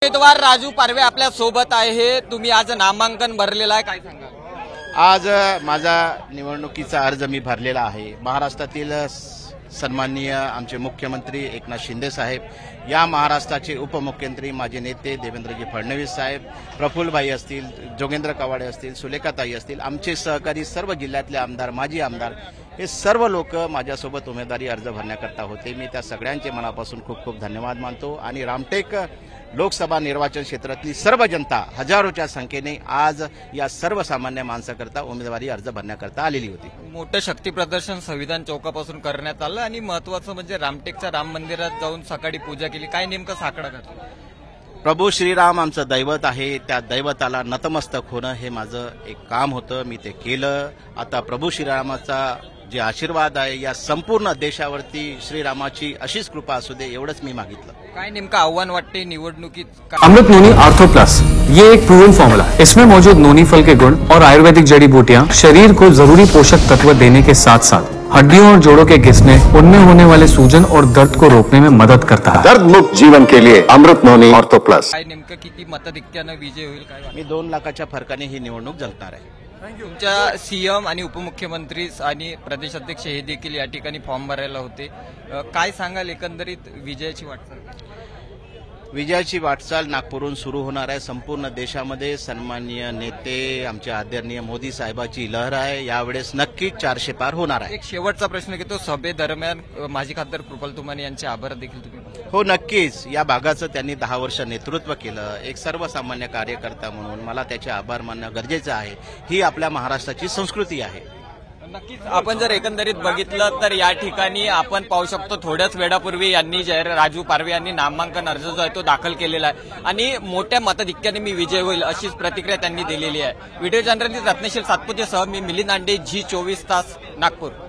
उमेदवार राजू पारवे आपल्या सोबत आहे। तुम्ही आज नामांकन भरलेलं आहे, काय सांगाल? आज माझा निवडणुकीचा अर्ज मी भरलेला आहे। महाराष्ट्रातील सन्माननीय आमचे मुख्यमंत्री एकनाथ शिंदे साहेब, या महाराष्ट्राचे उपमुख्यमंत्री माझे नेते देवेंद्रजी फडणवीस साहेब, प्रफुल्लभाई असतील, जोगेंद्र कवाडे असतील, सुलेखाताई असतील, आमचे सहकारी सर्व जिल्ह्यातले आमदार, माजी आमदार, हे सर्व लोक माझ्यासोबत उमेदवारी अर्ज भरण्याकरता होते। मी त्या सगळ्यांचे मनापासून खूप खूप धन्यवाद मानतो आणि रामटेक लोकसभा निर्वाचन क्षेत्रातली सर्व जनता हजारोच्या संख्येने आज या सर्वसामान्य माणसाकरता उमेदवारी अर्ज भरण्याकरता आलेली होती। मोठं शक्ती प्रदर्शन संविधान चौकापासून करण्यात आलं आणि महत्वाचं म्हणजे रामटेकच्या राम मंदिरात जाऊन सकाळी पूजा केली। काय नेमकं साकडा घातला? प्रभू श्रीराम आमचं दैवत आहे, त्या दैवताला नतमस्तक होणं हे माझं एक काम होतं, मी ते केलं। आता प्रभू श्रीरामाचा जे आशीर्वाद आहे या संपूर्ण देशावरती श्रीरामाची अशीच कृपा असू दे, एवढंच मी मागितलं। काय नेमकं आव्हान वाटते निवडणुकीत? अमृत नोनी आर्थो प्लस, ये एक प्रूवन फॉर्मूला है। इसमें मौजूद नोनी फल के गुण और आयुर्वेदिक जड़ी बूटियां शरीर को जरूरी पोषक तत्व देने के साथ साथ हड्डियों और जोड़ों के घिसने, उनमें होने वाले सूजन और दर्द को रोकने में मदद करता है। दर्द मुक्त जीवन के लिए अमृत नोनी आर्थो प्लस। काय नेमकं किती मताधिक्यानं विजय होईल काय वाटतं? मी 2 लाखाच्या फरकाने ही निवडणूक जिंकणार आहे। तुमच्या सीएम आणि उपमुख्यमंत्री आणि प्रदेशाध्यक्ष हे देखील या ठिकाणी फॉर्म भरायला होते। काय सांगाल एकंदरीत विजयाची वाटचाल? विजयाची वाटचाल नागपूरहून सुरू होणार आहे। संपूर्ण देशामध्ये सन्माननीय नेते आमचे आदरणीय मोदी साहेबाची लहर आहे। यावेळेस नक्कीच 400 पार होणार आहे। एक शेवटचा प्रश्न घेतो, सभेदरम्यान माजी खासदार कृपाल तुमाने यांचे आभार देखील तुम्ही? हो, नक्कीच। या भागाचं त्यांनी 10 वर्ष नेतृत्व केलं। एक सर्वसामान्य कार्यकर्ता म्हणून मला त्याचे आभार मानणं गरजेचं आहे। ही आपल्या महाराष्ट्राची संस्कृती आहे। नक्कीच आपण जर एकंदरीत बघितलं तर या ठिकाणी आपण पाहू शकतो थोड्याच वेळापूर्वी यांनी राजू पारवे यांनी नामांकन अर्ज जो आहे तो दाखल केलेला आहे आणि मोठ्या मताधिक्याने मी विजय होईल अशीच प्रतिक्रिया त्यांनी दिलेली आहे। व्हिडिओ जर्नलिस्ट रत्नशील सातपुतेसह मी मिलिंद आंडे, G24 तास, नागपूर।